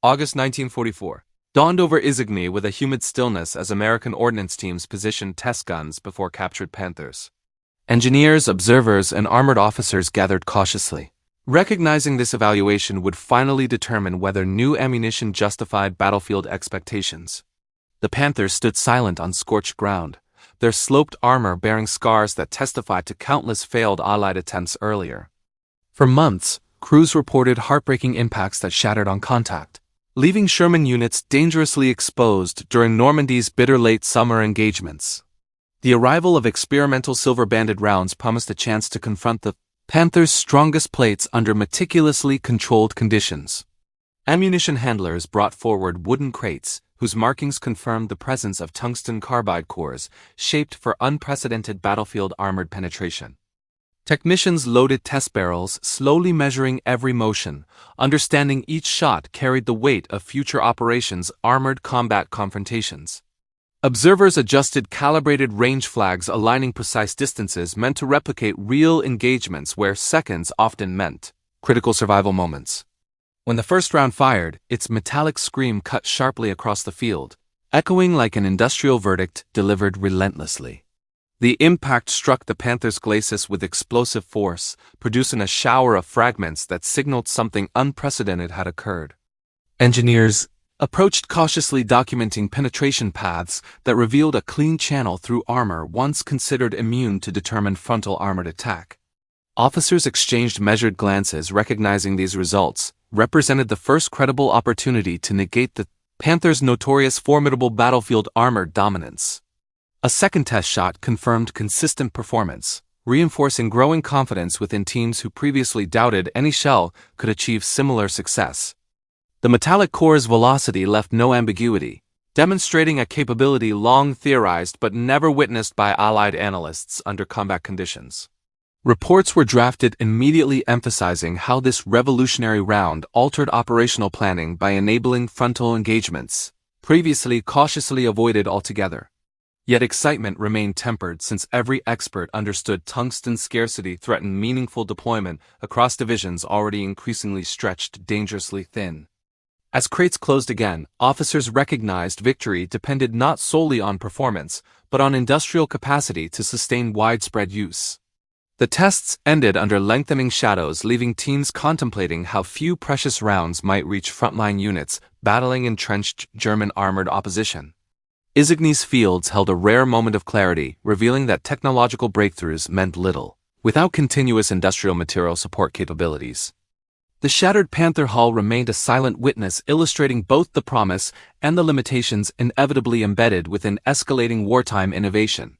August 1944. Dawned over Isigny with a humid stillness as American ordnance teams positioned test guns before captured Panthers. Engineers, observers, and armored officers gathered cautiously, recognizing this evaluation would finally determine whether new ammunition justified battlefield expectations. The Panthers stood silent on scorched ground, their sloped armor bearing scars that testified to countless failed Allied attempts earlier. For months, crews reported heartbreaking impacts that shattered on contact, leaving Sherman units dangerously exposed during Normandy's bitter late summer engagements. The arrival of experimental silver-banded rounds promised a chance to confront the Panther's strongest plates under meticulously controlled conditions. Ammunition handlers brought forward wooden crates, whose markings confirmed the presence of tungsten carbide cores, shaped for unprecedented battlefield armored penetration. Technicians loaded test barrels, slowly measuring every motion, understanding each shot carried the weight of future operations' armored combat confrontations. Observers adjusted calibrated range flags aligning precise distances meant to replicate real engagements where seconds often meant critical survival moments. When the first round fired, its metallic scream cut sharply across the field, echoing like an industrial verdict delivered relentlessly. The impact struck the Panther's glacis with explosive force, producing a shower of fragments that signaled something unprecedented had occurred. Engineers approached cautiously, documenting penetration paths that revealed a clean channel through armor once considered immune to determined frontal armored attack. Officers exchanged measured glances, recognizing these results represented the first credible opportunity to negate the Panther's notorious formidable battlefield armored dominance. A second test shot confirmed consistent performance, reinforcing growing confidence within teams who previously doubted any shell could achieve similar success. The metallic core's velocity left no ambiguity, demonstrating a capability long theorized but never witnessed by Allied analysts under combat conditions. Reports were drafted immediately emphasizing how this revolutionary round altered operational planning by enabling frontal engagements, previously cautiously avoided altogether. Yet excitement remained tempered since every expert understood tungsten scarcity threatened meaningful deployment across divisions already increasingly stretched dangerously thin. As crates closed again, officers recognized victory depended not solely on performance, but on industrial capacity to sustain widespread use. The tests ended under lengthening shadows, leaving teams contemplating how few precious rounds might reach frontline units battling entrenched German armored opposition. Isigny's fields held a rare moment of clarity, revealing that technological breakthroughs meant little without continuous industrial material support capabilities. The shattered Panther hull remained a silent witness, illustrating both the promise and the limitations inevitably embedded within escalating wartime innovation.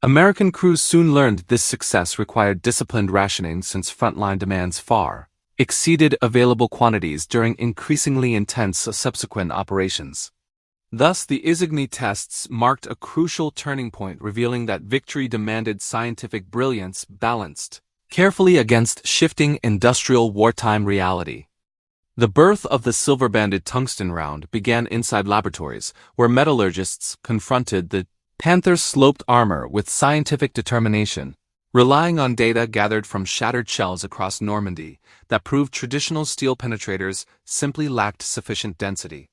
American crews soon learned this success required disciplined rationing, since frontline demands far exceeded available quantities during increasingly intense subsequent operations. Thus, the Isigny tests marked a crucial turning point, revealing that victory demanded scientific brilliance balanced carefully against shifting industrial wartime reality. The birth of the silver-banded tungsten round began inside laboratories, where metallurgists confronted the Panther's sloped armor with scientific determination, relying on data gathered from shattered shells across Normandy that proved traditional steel penetrators simply lacked sufficient density.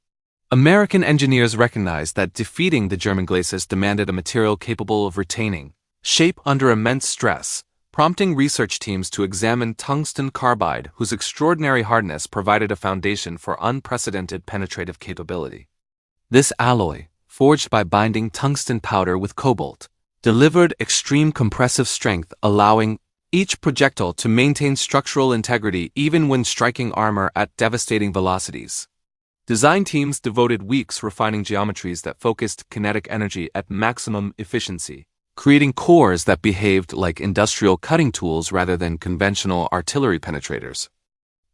American engineers recognized that defeating the German glacis demanded a material capable of retaining shape under immense stress, prompting research teams to examine tungsten carbide, whose extraordinary hardness provided a foundation for unprecedented penetrative capability. This alloy, forged by binding tungsten powder with cobalt, delivered extreme compressive strength, allowing each projectile to maintain structural integrity even when striking armor at devastating velocities. Design teams devoted weeks refining geometries that focused kinetic energy at maximum efficiency, creating cores that behaved like industrial cutting tools rather than conventional artillery penetrators.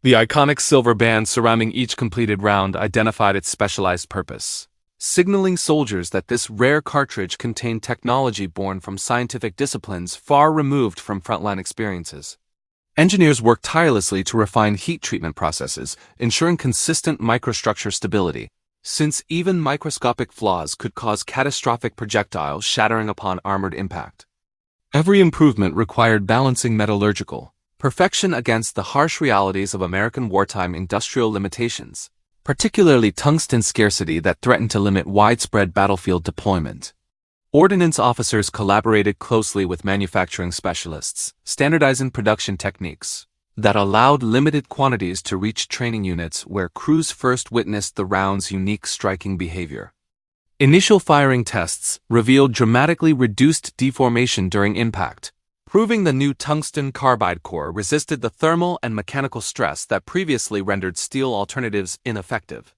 The iconic silver band surrounding each completed round identified its specialized purpose, signaling soldiers that this rare cartridge contained technology born from scientific disciplines far removed from frontline experiences. Engineers worked tirelessly to refine heat treatment processes, ensuring consistent microstructure stability, since even microscopic flaws could cause catastrophic projectiles shattering upon armored impact. Every improvement required balancing metallurgical perfection against the harsh realities of American wartime industrial limitations, particularly tungsten scarcity that threatened to limit widespread battlefield deployment. Ordnance officers collaborated closely with manufacturing specialists, standardizing production techniques that allowed limited quantities to reach training units where crews first witnessed the round's unique striking behavior. Initial firing tests revealed dramatically reduced deformation during impact, proving the new tungsten carbide core resisted the thermal and mechanical stress that previously rendered steel alternatives ineffective.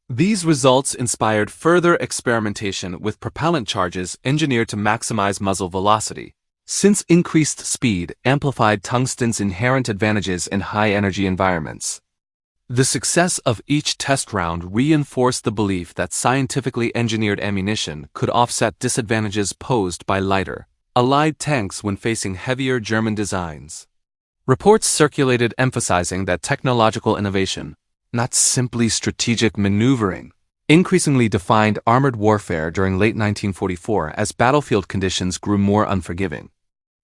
These results inspired further experimentation with propellant charges engineered to maximize muzzle velocity, since increased speed amplified tungsten's inherent advantages in high-energy environments. The success of each test round reinforced the belief that scientifically engineered ammunition could offset disadvantages posed by lighter, Allied tanks when facing heavier German designs. Reports circulated emphasizing that technological innovation, not simply strategic maneuvering, increasingly defined armored warfare during late 1944 as battlefield conditions grew more unforgiving.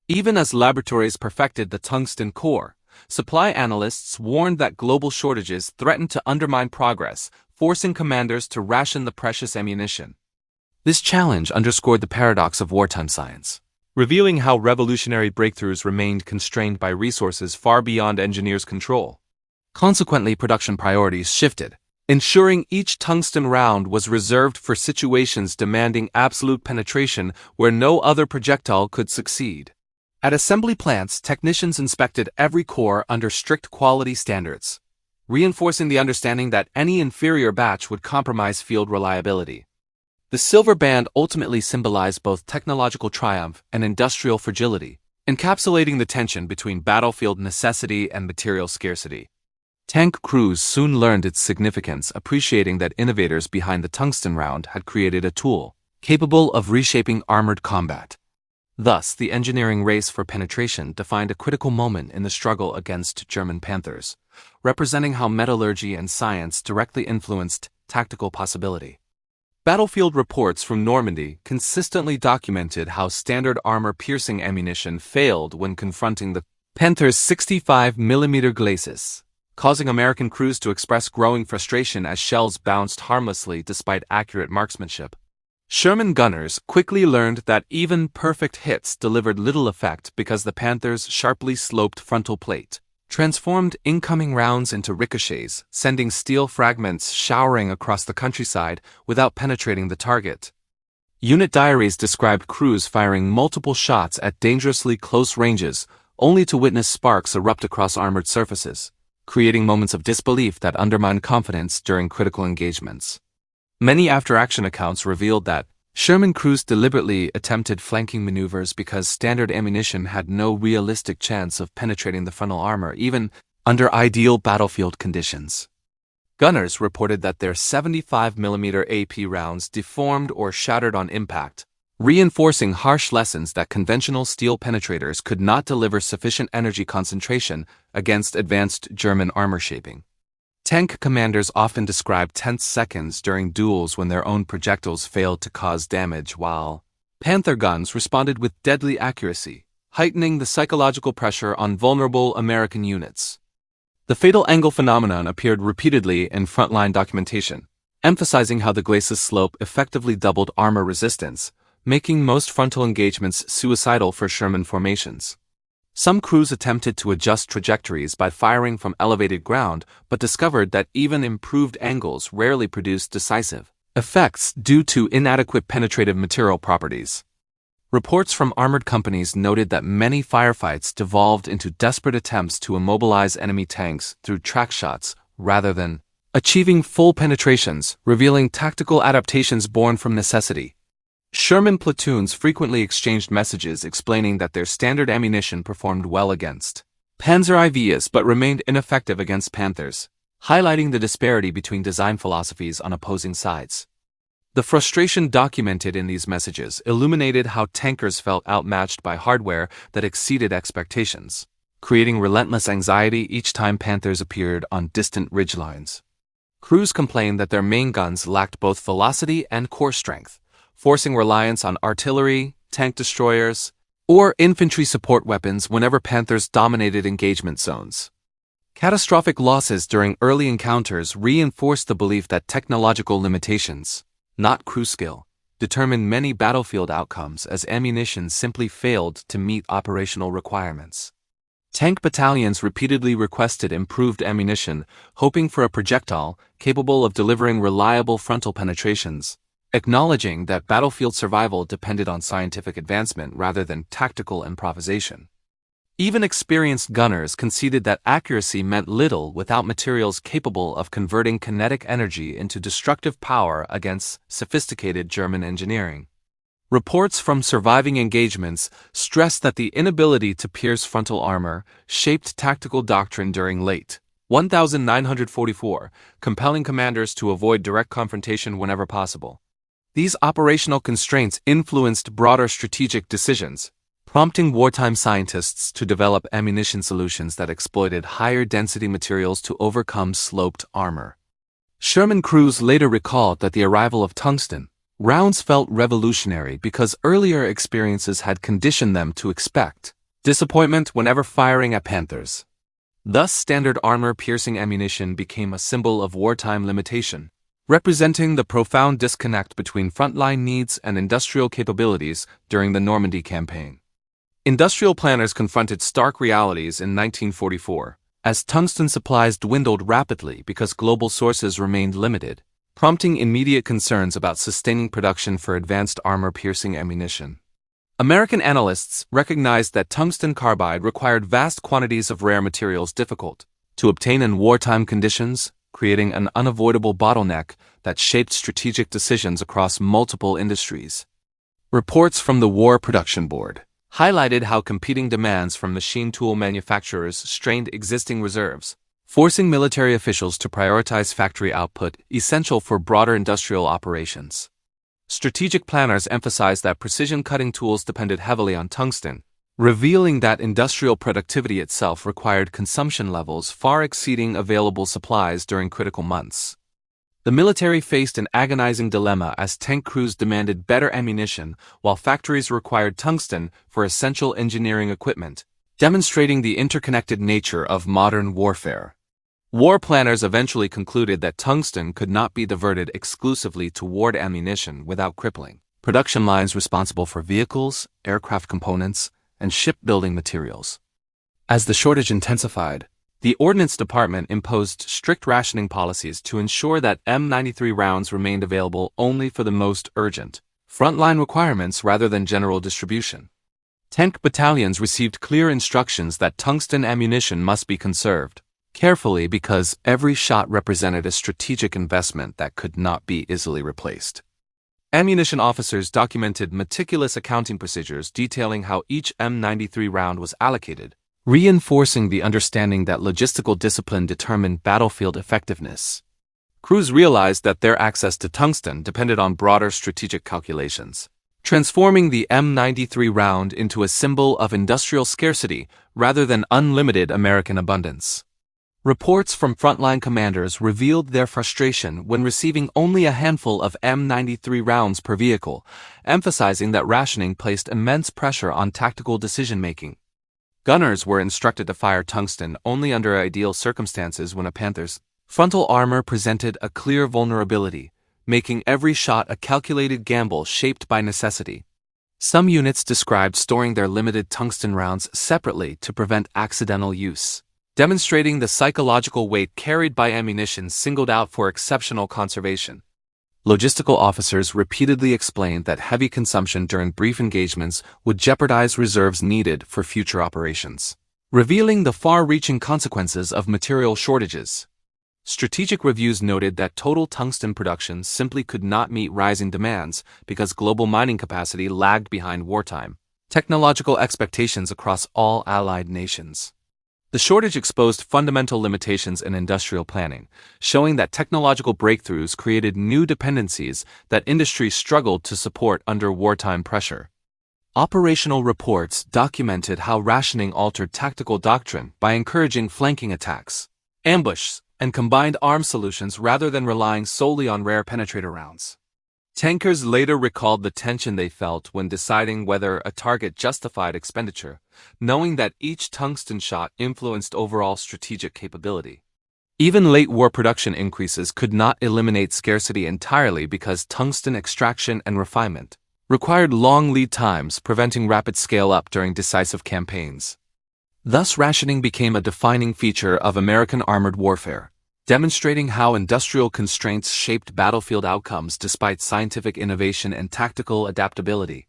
Even as laboratories perfected the tungsten core, supply analysts warned that global shortages threatened to undermine progress, forcing commanders to ration the precious ammunition. This challenge underscored the paradox of wartime science, revealing how revolutionary breakthroughs remained constrained by resources far beyond engineers' control. Consequently, production priorities shifted, ensuring each tungsten round was reserved for situations demanding absolute penetration where no other projectile could succeed. At assembly plants, technicians inspected every core under strict quality standards, reinforcing the understanding that any inferior batch would compromise field reliability. The silver band ultimately symbolized both technological triumph and industrial fragility, encapsulating the tension between battlefield necessity and material scarcity. Tank crews soon learned its significance, appreciating that innovators behind the tungsten round had created a tool capable of reshaping armored combat. Thus, the engineering race for penetration defined a critical moment in the struggle against German Panthers, representing how metallurgy and science directly influenced tactical possibility. Battlefield reports from Normandy consistently documented how standard armor-piercing ammunition failed when confronting the Panther's 65mm glacis, causing American crews to express growing frustration as shells bounced harmlessly despite accurate marksmanship. Sherman gunners quickly learned that even perfect hits delivered little effect because the Panther's sharply sloped frontal plate transformed incoming rounds into ricochets, sending steel fragments showering across the countryside without penetrating the target. Unit diaries described crews firing multiple shots at dangerously close ranges, only to witness sparks erupt across armored surfaces, creating moments of disbelief that undermined confidence during critical engagements. Many after-action accounts revealed that Sherman crews deliberately attempted flanking maneuvers because standard ammunition had no realistic chance of penetrating the frontal armor, even under ideal battlefield conditions. Gunners reported that their 75mm AP rounds deformed or shattered on impact, reinforcing harsh lessons that conventional steel penetrators could not deliver sufficient energy concentration against advanced German armor shaping. Tank commanders often described tense seconds during duels when their own projectiles failed to cause damage, while Panther guns responded with deadly accuracy, heightening the psychological pressure on vulnerable American units. The fatal angle phenomenon appeared repeatedly in frontline documentation, emphasizing how the glacis slope effectively doubled armor resistance, making most frontal engagements suicidal for Sherman formations. Some crews attempted to adjust trajectories by firing from elevated ground, but discovered that even improved angles rarely produced decisive effects due to inadequate penetrative material properties. Reports from armored companies noted that many firefights devolved into desperate attempts to immobilize enemy tanks through track shots rather than achieving full penetrations, revealing tactical adaptations born from necessity. Sherman platoons frequently exchanged messages explaining that their standard ammunition performed well against Panzer IVs but remained ineffective against Panthers, highlighting the disparity between design philosophies on opposing sides. The frustration documented in these messages illuminated how tankers felt outmatched by hardware that exceeded expectations, creating relentless anxiety each time Panthers appeared on distant ridgelines. Crews complained that their main guns lacked both velocity and core strength, forcing reliance on artillery, tank destroyers, or infantry support weapons whenever Panthers dominated engagement zones. Catastrophic losses during early encounters reinforced the belief that technological limitations, not crew skill, determined many battlefield outcomes as ammunition simply failed to meet operational requirements. Tank battalions repeatedly requested improved ammunition, hoping for a projectile capable of delivering reliable frontal penetrations, acknowledging that battlefield survival depended on scientific advancement rather than tactical improvisation. Even experienced gunners conceded that accuracy meant little without materials capable of converting kinetic energy into destructive power against sophisticated German engineering. Reports from surviving engagements stressed that the inability to pierce frontal armor shaped tactical doctrine during late 1944, compelling commanders to avoid direct confrontation whenever possible. These operational constraints influenced broader strategic decisions, prompting wartime scientists to develop ammunition solutions that exploited higher density materials to overcome sloped armor. Sherman crews later recalled that the arrival of tungsten rounds felt revolutionary because earlier experiences had conditioned them to expect disappointment whenever firing at Panthers. Thus, standard armor-piercing ammunition became a symbol of wartime limitation, representing the profound disconnect between frontline needs and industrial capabilities during the Normandy campaign. Industrial planners confronted stark realities in 1944, as tungsten supplies dwindled rapidly because global sources remained limited, prompting immediate concerns about sustaining production for advanced armor-piercing ammunition. American analysts recognized that tungsten carbide required vast quantities of rare materials difficult to obtain in wartime conditions, creating an unavoidable bottleneck that shaped strategic decisions across multiple industries. Reports from the War Production Board highlighted how competing demands from machine tool manufacturers strained existing reserves, forcing military officials to prioritize factory output essential for broader industrial operations. Strategic planners emphasized that precision cutting tools depended heavily on tungsten, revealing that industrial productivity itself required consumption levels far exceeding available supplies during critical months. The military faced an agonizing dilemma as tank crews demanded better ammunition while factories required tungsten for essential engineering equipment, demonstrating the interconnected nature of modern warfare. War planners eventually concluded that tungsten could not be diverted exclusively toward ammunition without crippling production lines responsible for vehicles, aircraft components, and shipbuilding materials. As the shortage intensified, the Ordnance Department imposed strict rationing policies to ensure that M93 rounds remained available only for the most urgent frontline requirements rather than general distribution. Tank battalions received clear instructions that tungsten ammunition must be conserved carefully because every shot represented a strategic investment that could not be easily replaced. Ammunition officers documented meticulous accounting procedures detailing how each M93 round was allocated, reinforcing the understanding that logistical discipline determined battlefield effectiveness. Crews realized that their access to tungsten depended on broader strategic calculations, transforming the M93 round into a symbol of industrial scarcity rather than unlimited American abundance. Reports from frontline commanders revealed their frustration when receiving only a handful of M93 rounds per vehicle, emphasizing that rationing placed immense pressure on tactical decision-making. Gunners were instructed to fire tungsten only under ideal circumstances when a Panther's frontal armor presented a clear vulnerability, making every shot a calculated gamble shaped by necessity. Some units described storing their limited tungsten rounds separately to prevent accidental use, demonstrating the psychological weight carried by ammunition singled out for exceptional conservation. Logistical officers repeatedly explained that heavy consumption during brief engagements would jeopardize reserves needed for future operations, revealing the far-reaching consequences of material shortages. Strategic reviews noted that total tungsten production simply could not meet rising demands because global mining capacity lagged behind wartime technological expectations across all allied nations. The shortage exposed fundamental limitations in industrial planning, showing that technological breakthroughs created new dependencies that industry struggled to support under wartime pressure. Operational reports documented how rationing altered tactical doctrine by encouraging flanking attacks, ambush, and combined arms solutions rather than relying solely on rare penetrator rounds. Tankers later recalled the tension they felt when deciding whether a target justified expenditure, knowing that each tungsten shot influenced overall strategic capability. Even late war production increases could not eliminate scarcity entirely because tungsten extraction and refinement required long lead times, preventing rapid scale-up during decisive campaigns. Thus, rationing became a defining feature of American armored warfare, demonstrating how industrial constraints shaped battlefield outcomes despite scientific innovation and tactical adaptability.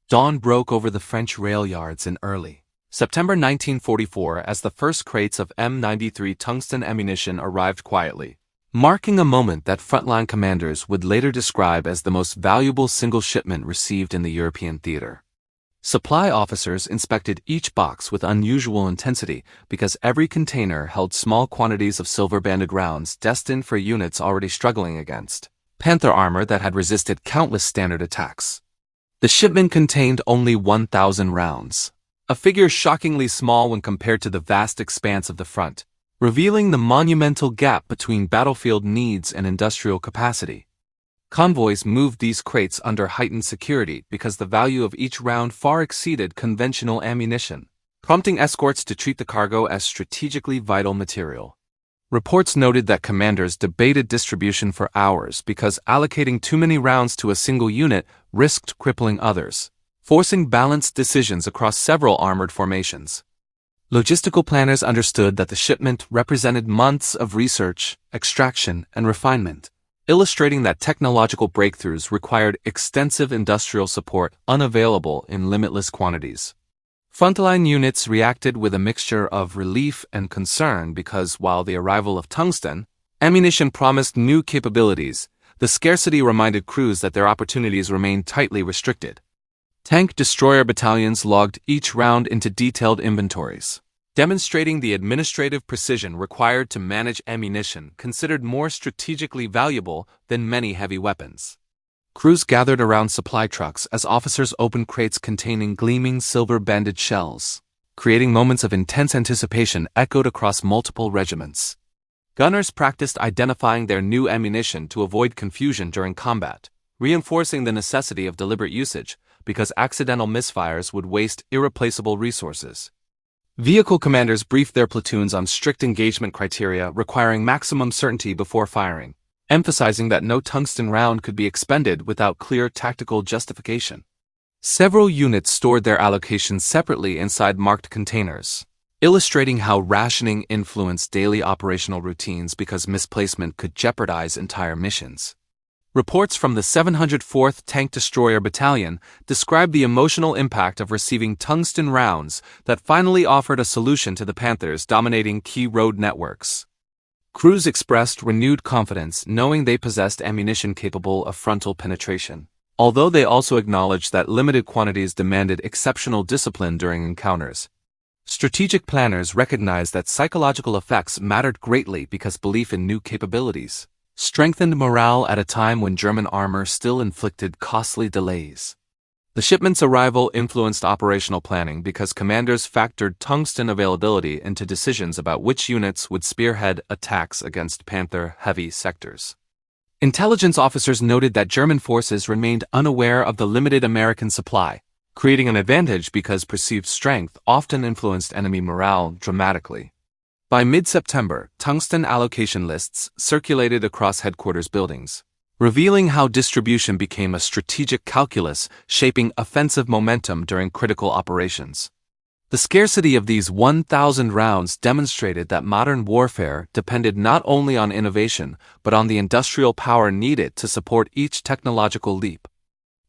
Dawn broke over the French rail yards in early September 1944 as the first crates of M93 tungsten ammunition arrived quietly, marking a moment that frontline commanders would later describe as the most valuable single shipment received in the European theater. Supply officers inspected each box with unusual intensity because every container held small quantities of silver-banded rounds destined for units already struggling against Panther armor that had resisted countless standard attacks. The shipment contained only 1,000 rounds, a figure shockingly small when compared to the vast expanse of the front, revealing the monumental gap between battlefield needs and industrial capacity. Convoys moved these crates under heightened security because the value of each round far exceeded conventional ammunition, prompting escorts to treat the cargo as strategically vital material. Reports noted that commanders debated distribution for hours because allocating too many rounds to a single unit risked crippling others, forcing balanced decisions across several armored formations. Logistical planners understood that the shipment represented months of research, extraction, and refinement, illustrating that technological breakthroughs required extensive industrial support unavailable in limitless quantities. Frontline units reacted with a mixture of relief and concern because while the arrival of tungsten ammunition promised new capabilities, the scarcity reminded crews that their opportunities remained tightly restricted. Tank Destroyer Battalions logged each round into detailed inventories, demonstrating the administrative precision required to manage ammunition considered more strategically valuable than many heavy weapons. Crews gathered around supply trucks as officers opened crates containing gleaming silver-banded shells, creating moments of intense anticipation echoed across multiple regiments. Gunners practiced identifying their new ammunition to avoid confusion during combat, reinforcing the necessity of deliberate usage because accidental misfires would waste irreplaceable resources. Vehicle commanders briefed their platoons on strict engagement criteria requiring maximum certainty before firing, emphasizing that no tungsten round could be expended without clear tactical justification. Several units stored their allocations separately inside marked containers, illustrating how rationing influenced daily operational routines because misplacement could jeopardize entire missions. Reports from the 704th Tank Destroyer Battalion describe the emotional impact of receiving tungsten rounds that finally offered a solution to the Panthers dominating key road networks. Crews expressed renewed confidence knowing they possessed ammunition capable of frontal penetration, although they also acknowledged that limited quantities demanded exceptional discipline during encounters. Strategic planners recognized that psychological effects mattered greatly because belief in new capabilities strengthened morale at a time when German armor still inflicted costly delays. The shipment's arrival influenced operational planning because commanders factored tungsten availability into decisions about which units would spearhead attacks against Panther-heavy sectors. Intelligence officers noted that German forces remained unaware of the limited American supply, creating an advantage because perceived strength often influenced enemy morale dramatically. By mid-September, tungsten allocation lists circulated across headquarters buildings, revealing how distribution became a strategic calculus shaping offensive momentum during critical operations. The scarcity of these 1,000 rounds demonstrated that modern warfare depended not only on innovation but on the industrial power needed to support each technological leap.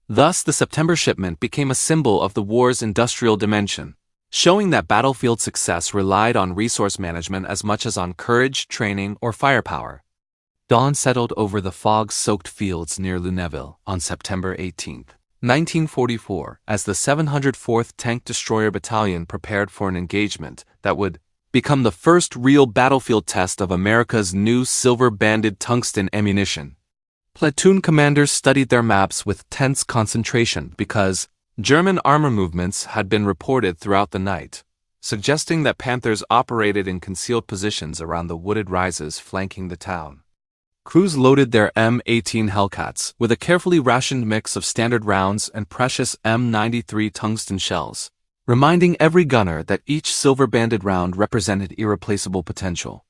Thus, the September shipment became a symbol of the war's industrial dimension, showing that battlefield success relied on resource management as much as on courage, training, or firepower. Dawn settled over the fog-soaked fields near Lunéville on September 18, 1944, as the 704th Tank Destroyer Battalion prepared for an engagement that would become the first real battlefield test of America's new silver-banded tungsten ammunition. Platoon commanders studied their maps with tense concentration because German armor movements had been reported throughout the night, suggesting that Panthers operated in concealed positions around the wooded rises flanking the town. Crews loaded their M18 Hellcats with a carefully rationed mix of standard rounds and precious M93 tungsten shells, reminding every gunner that each silver-banded round represented irreplaceable potential.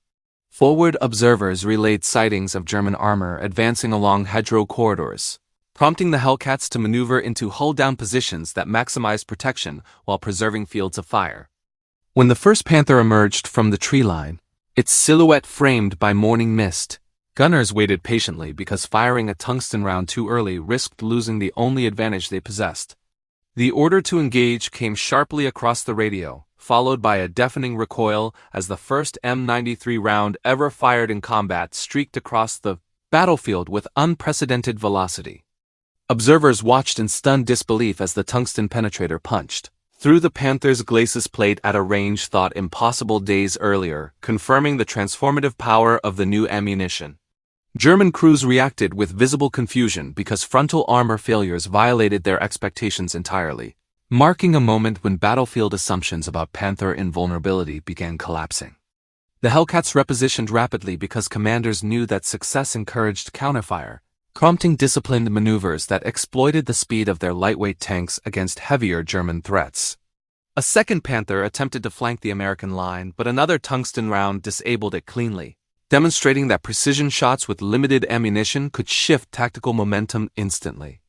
Forward observers relayed sightings of German armor advancing along hedgerow corridors, prompting the Hellcats to maneuver into hull-down positions that maximized protection while preserving fields of fire. When the first Panther emerged from the tree line, its silhouette framed by morning mist, gunners waited patiently because firing a tungsten round too early risked losing the only advantage they possessed. The order to engage came sharply across the radio, followed by a deafening recoil as the first M93 round ever fired in combat streaked across the battlefield with unprecedented velocity. Observers watched in stunned disbelief as the tungsten penetrator punched through the Panther's glacis plate at a range thought impossible days earlier, confirming the transformative power of the new ammunition. German crews reacted with visible confusion because frontal armor failures violated their expectations entirely, marking a moment when battlefield assumptions about Panther invulnerability began collapsing. The Hellcats repositioned rapidly because commanders knew that success encouraged counterfire, prompting disciplined maneuvers that exploited the speed of their lightweight tanks against heavier German threats. A second Panther attempted to flank the American line, but another tungsten round disabled it cleanly, demonstrating that precision shots with limited ammunition could shift tactical momentum instantly.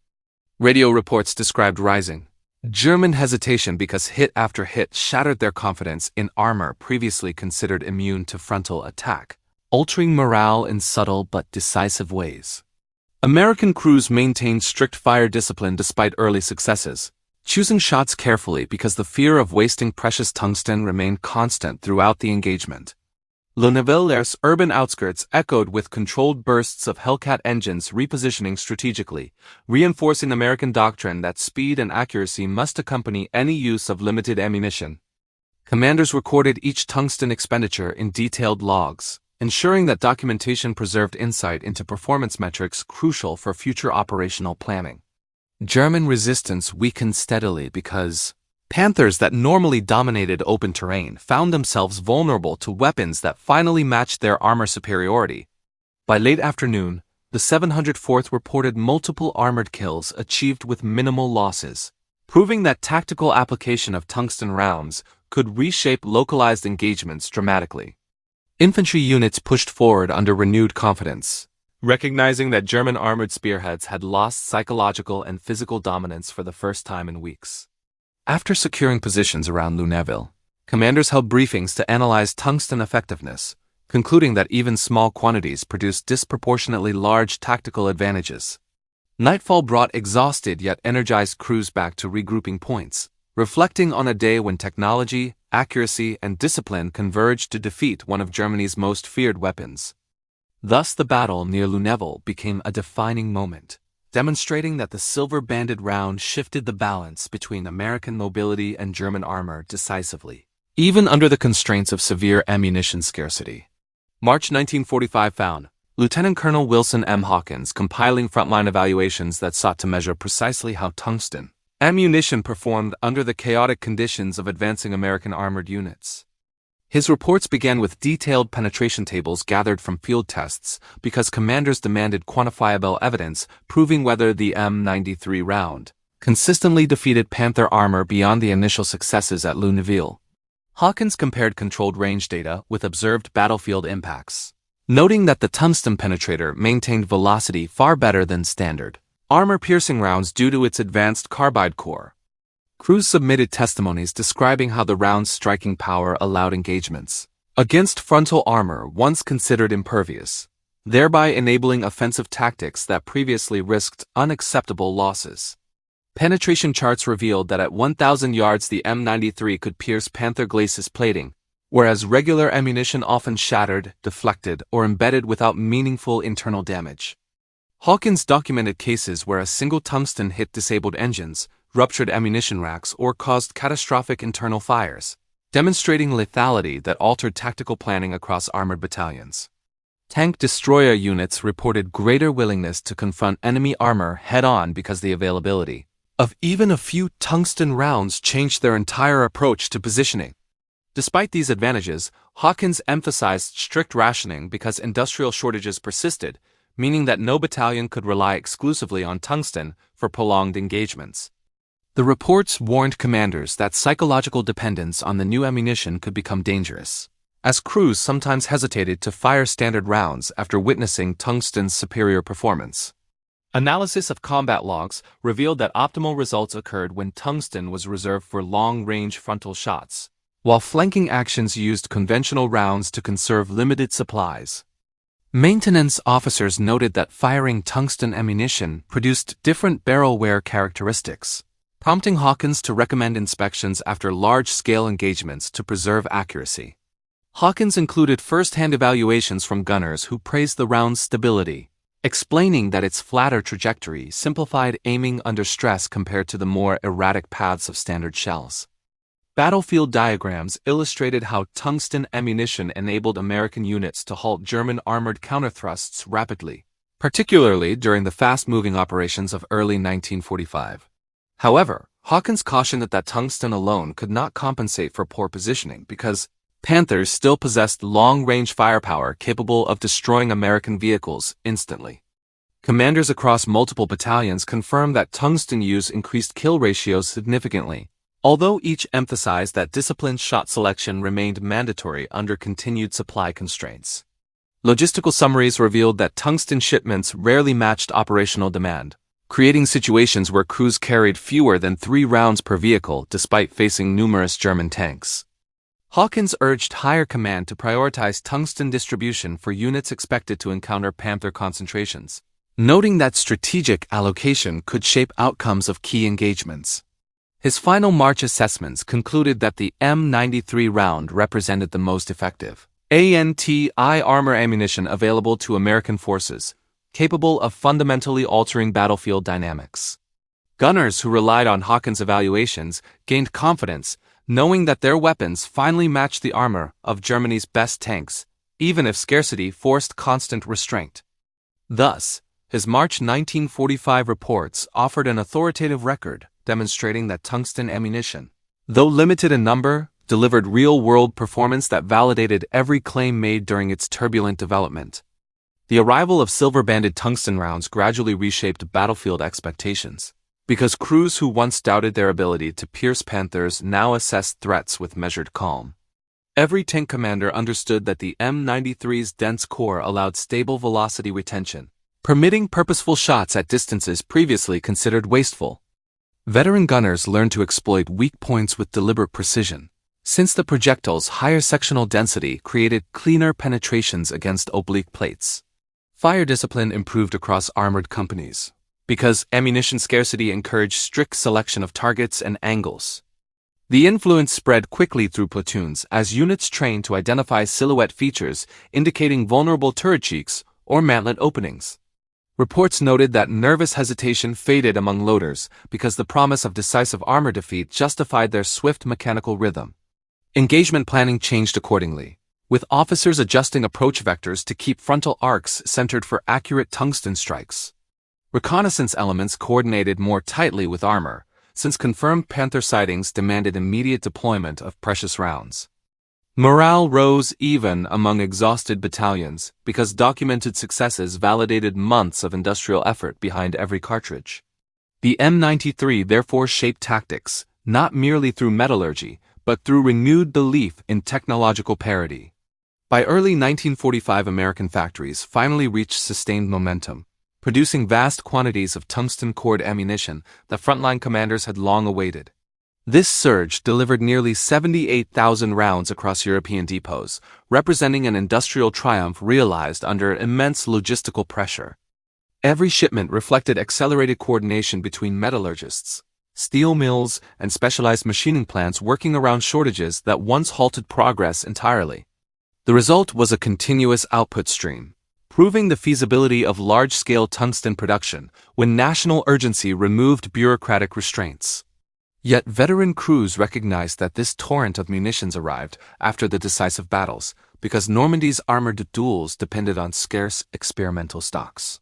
Radio reports described rising German hesitation because hit after hit shattered their confidence in armor previously considered immune to frontal attack, altering morale in subtle but decisive ways. American crews maintained strict fire discipline despite early successes, choosing shots carefully because the fear of wasting precious tungsten remained constant throughout the engagement. Lunéville's urban outskirts echoed with controlled bursts of Hellcat engines repositioning strategically, reinforcing American doctrine that speed and accuracy must accompany any use of limited ammunition. Commanders recorded each tungsten expenditure in detailed logs, ensuring that documentation preserved insight into performance metrics crucial for future operational planning. German resistance weakened steadily because Panthers that normally dominated open terrain found themselves vulnerable to weapons that finally matched their armor superiority. By late afternoon, the 704th reported multiple armored kills achieved with minimal losses, proving that tactical application of tungsten rounds could reshape localized engagements dramatically. Infantry units pushed forward under renewed confidence, recognizing that German armored spearheads had lost psychological and physical dominance for the first time in weeks. After securing positions around Lunéville, commanders held briefings to analyze tungsten effectiveness, concluding that even small quantities produced disproportionately large tactical advantages. Nightfall brought exhausted yet energized crews back to regrouping points, reflecting on a day when technology, accuracy, and discipline converged to defeat one of Germany's most feared weapons. Thus the battle near Lunéville became a defining moment, demonstrating that the silver-banded round shifted the balance between American mobility and German armor decisively, even under the constraints of severe ammunition scarcity. March 1945 found Lieutenant Colonel Wilson M. Hawkins compiling frontline evaluations that sought to measure precisely how tungsten ammunition performed under the chaotic conditions of advancing American armored units. His reports began with detailed penetration tables gathered from field tests because commanders demanded quantifiable evidence proving whether the M93 round consistently defeated Panther armor beyond the initial successes at Lunéville. Hawkins compared controlled range data with observed battlefield impacts, noting that the tungsten penetrator maintained velocity far better than standard armor-piercing rounds due to its advanced carbide core. Crews submitted testimonies describing how the round's striking power allowed engagements against frontal armor once considered impervious, thereby enabling offensive tactics that previously risked unacceptable losses. Penetration charts revealed that at 1,000 yards the M93 could pierce Panther glacis plating, whereas regular ammunition often shattered, deflected, or embedded without meaningful internal damage. Hawkins documented cases where a single tungsten hit disabled engines, ruptured ammunition racks, or caused catastrophic internal fires, demonstrating lethality that altered tactical planning across armored battalions. Tank Destroyer units reported greater willingness to confront enemy armor head-on because the availability of even a few tungsten rounds changed their entire approach to positioning. Despite these advantages, Hawkins emphasized strict rationing because industrial shortages persisted, meaning that no battalion could rely exclusively on tungsten for prolonged engagements. The reports warned commanders that psychological dependence on the new ammunition could become dangerous, as crews sometimes hesitated to fire standard rounds after witnessing tungsten's superior performance. Analysis of combat logs revealed that optimal results occurred when tungsten was reserved for long-range frontal shots, while flanking actions used conventional rounds to conserve limited supplies. Maintenance officers noted that firing tungsten ammunition produced different barrel wear characteristics, prompting Hawkins to recommend inspections after large-scale engagements to preserve accuracy. Hawkins included first-hand evaluations from gunners who praised the round's stability, explaining that its flatter trajectory simplified aiming under stress compared to the more erratic paths of standard shells. Battlefield diagrams illustrated how tungsten ammunition enabled American units to halt German armored counterthrusts rapidly, particularly during the fast-moving operations of early 1945. However, Hawkins cautioned that tungsten alone could not compensate for poor positioning because Panthers still possessed long-range firepower capable of destroying American vehicles instantly. Commanders across multiple battalions confirmed that tungsten use increased kill ratios significantly, although each emphasized that disciplined shot selection remained mandatory under continued supply constraints. Logistical summaries revealed that tungsten shipments rarely matched operational demand, creating situations where crews carried fewer than 3 rounds per vehicle despite facing numerous German tanks. Hawkins urged higher command to prioritize tungsten distribution for units expected to encounter Panther concentrations, noting that strategic allocation could shape outcomes of key engagements. His final March assessments concluded that the M93 round represented the most effective anti armor ammunition available to American forces, capable of fundamentally altering battlefield dynamics. Gunners who relied on Hawkins' evaluations gained confidence, knowing that their weapons finally matched the armor of Germany's best tanks, even if scarcity forced constant restraint. Thus, his March 1945 reports offered an authoritative record demonstrating that tungsten ammunition, though limited in number, delivered real-world performance that validated every claim made during its turbulent development. The arrival of silver-banded tungsten rounds gradually reshaped battlefield expectations, because crews who once doubted their ability to pierce Panthers now assessed threats with measured calm. Every tank commander understood that the M93's dense core allowed stable velocity retention, permitting purposeful shots at distances previously considered wasteful. Veteran gunners learned to exploit weak points with deliberate precision, since the projectile's higher sectional density created cleaner penetrations against oblique plates. Fire discipline improved across armored companies, because ammunition scarcity encouraged strict selection of targets and angles. The influence spread quickly through platoons as units trained to identify silhouette features indicating vulnerable turret cheeks or mantlet openings. Reports noted that nervous hesitation faded among loaders because the promise of decisive armor defeat justified their swift mechanical rhythm. Engagement planning changed accordingly, with officers adjusting approach vectors to keep frontal arcs centered for accurate tungsten strikes. Reconnaissance elements coordinated more tightly with armor, since confirmed Panther sightings demanded immediate deployment of precious rounds. Morale rose even among exhausted battalions because documented successes validated months of industrial effort behind every cartridge. The M93 therefore shaped tactics, not merely through metallurgy, but through renewed belief in technological parity. By early 1945, American factories finally reached sustained momentum, producing vast quantities of tungsten-cored ammunition that frontline commanders had long awaited. This surge delivered nearly 78,000 rounds across European depots, representing an industrial triumph realized under immense logistical pressure. Every shipment reflected accelerated coordination between metallurgists, steel mills, and specialized machining plants working around shortages that once halted progress entirely. The result was a continuous output stream, proving the feasibility of large-scale tungsten production when national urgency removed bureaucratic restraints. Yet veteran crews recognized that this torrent of munitions arrived after the decisive battles, because Normandy's armored duels depended on scarce experimental stocks.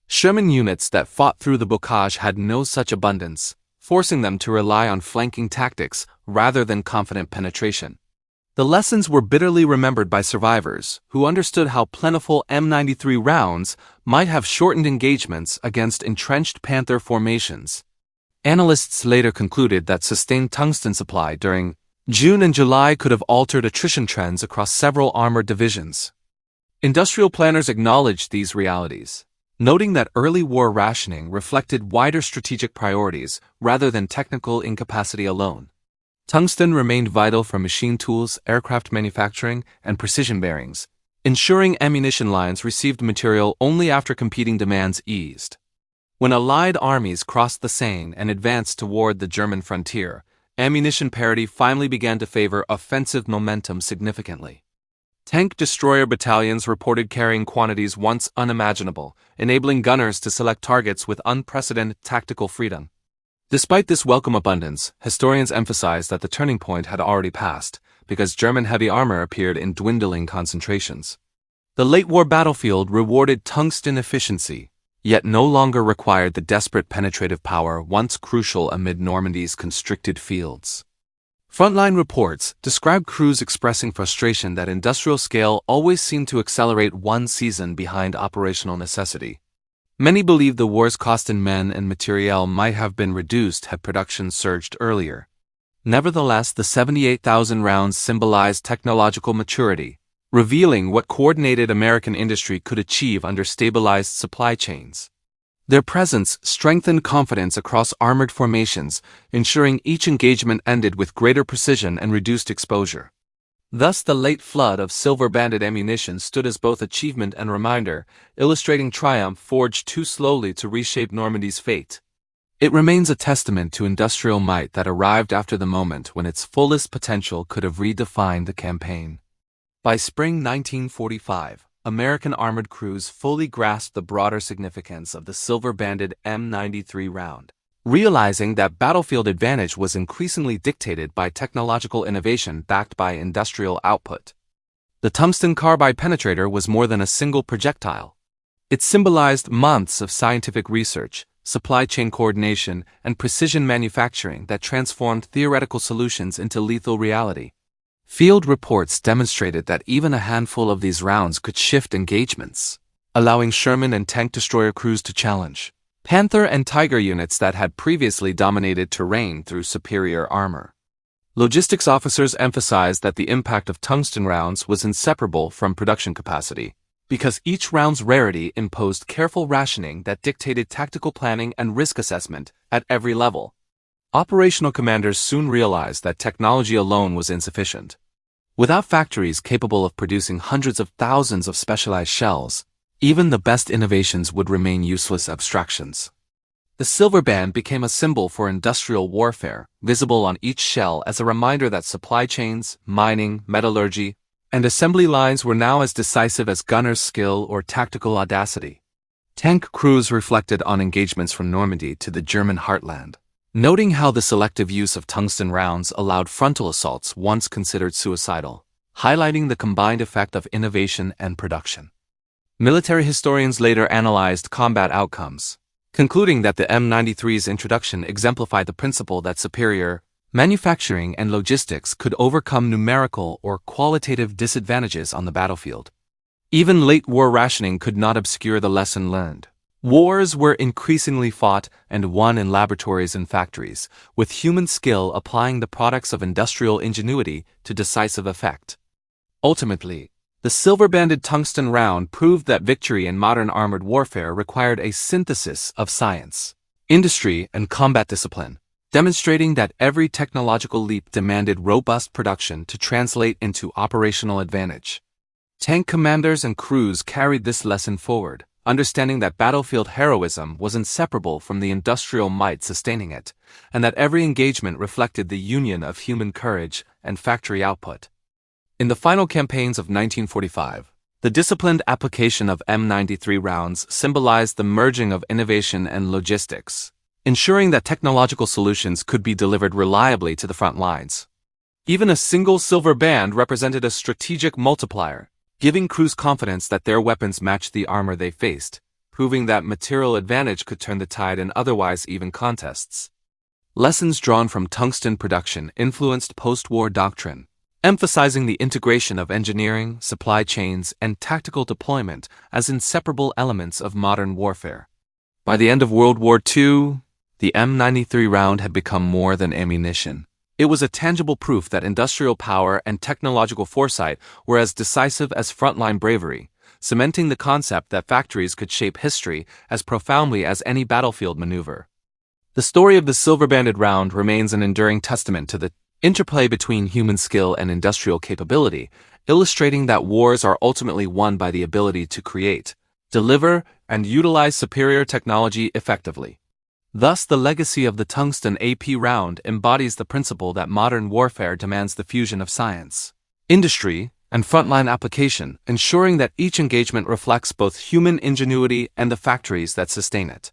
Sherman units that fought through the bocage had no such abundance, forcing them to rely on flanking tactics rather than confident penetration. The lessons were bitterly remembered by survivors, who understood how plentiful M93 rounds might have shortened engagements against entrenched Panther formations. Analysts later concluded that sustained tungsten supply during June and July could have altered attrition trends across several armored divisions. Industrial planners acknowledged these realities, noting that early war rationing reflected wider strategic priorities rather than technical incapacity alone. Tungsten remained vital for machine tools, aircraft manufacturing, and precision bearings, ensuring ammunition lines received material only after competing demands eased. When Allied armies crossed the Seine and advanced toward the German frontier, ammunition parity finally began to favor offensive momentum significantly. Tank Destroyer Battalions reported carrying quantities once unimaginable, enabling gunners to select targets with unprecedented tactical freedom. Despite this welcome abundance, historians emphasize that the turning point had already passed, because German heavy armor appeared in dwindling concentrations. The late war battlefield rewarded tungsten efficiency, yet no longer required the desperate penetrative power once crucial amid Normandy's constricted fields. Frontline reports describe crews expressing frustration that industrial scale always seemed to accelerate one season behind operational necessity. Many believe the war's cost in men and materiel might have been reduced had production surged earlier. Nevertheless, the 78,000 rounds symbolized technological maturity, revealing what coordinated American industry could achieve under stabilized supply chains. Their presence strengthened confidence across armored formations, ensuring each engagement ended with greater precision and reduced exposure. Thus, the late flood of silver-banded ammunition stood as both achievement and reminder, illustrating triumph forged too slowly to reshape Normandy's fate. It remains a testament to industrial might that arrived after the moment when its fullest potential could have redefined the campaign. By spring 1945, American armored crews fully grasped the broader significance of the silver-banded M93 round, realizing that battlefield advantage was increasingly dictated by technological innovation backed by industrial output. The tungsten carbide penetrator was more than a single projectile. It symbolized months of scientific research, supply chain coordination, and precision manufacturing that transformed theoretical solutions into lethal reality. Field reports demonstrated that even a handful of these rounds could shift engagements, allowing Sherman and Tank Destroyer crews to challenge Panther and Tiger units that had previously dominated terrain through superior armor. Logistics officers emphasized that the impact of tungsten rounds was inseparable from production capacity, because each round's rarity imposed careful rationing that dictated tactical planning and risk assessment at every level. Operational commanders soon realized that technology alone was insufficient. Without factories capable of producing hundreds of thousands of specialized shells, even the best innovations would remain useless abstractions. The silver band became a symbol for industrial warfare, visible on each shell as a reminder that supply chains, mining, metallurgy, and assembly lines were now as decisive as gunners' skill or tactical audacity. Tank crews reflected on engagements from Normandy to the German heartland, noting how the selective use of tungsten rounds allowed frontal assaults once considered suicidal, highlighting the combined effect of innovation and production. Military historians later analyzed combat outcomes, concluding that the M93's introduction exemplified the principle that superior manufacturing and logistics could overcome numerical or qualitative disadvantages on the battlefield. Even late war rationing could not obscure the lesson learned. Wars were increasingly fought and won in laboratories and factories, with human skill applying the products of industrial ingenuity to decisive effect. Ultimately, the silver-banded tungsten round proved that victory in modern armored warfare required a synthesis of science, industry, and combat discipline, demonstrating that every technological leap demanded robust production to translate into operational advantage. Tank commanders and crews carried this lesson forward, understanding that battlefield heroism was inseparable from the industrial might sustaining it, and that every engagement reflected the union of human courage and factory output. In the final campaigns of 1945, the disciplined application of M93 rounds symbolized the merging of innovation and logistics, ensuring that technological solutions could be delivered reliably to the front lines. Even a single silver band represented a strategic multiplier, giving crews confidence that their weapons matched the armor they faced, proving that material advantage could turn the tide in otherwise even contests. Lessons drawn from tungsten production influenced post-war doctrine, emphasizing the integration of engineering, supply chains, and tactical deployment as inseparable elements of modern warfare. By the end of World War II, the M93 round had become more than ammunition. It was a tangible proof that industrial power and technological foresight were as decisive as frontline bravery, cementing the concept that factories could shape history as profoundly as any battlefield maneuver. The story of the silver-banded round remains an enduring testament to the interplay between human skill and industrial capability, illustrating that wars are ultimately won by the ability to create, deliver, and utilize superior technology effectively. Thus, the legacy of the tungsten AP round embodies the principle that modern warfare demands the fusion of science, industry, and frontline application, ensuring that each engagement reflects both human ingenuity and the factories that sustain it.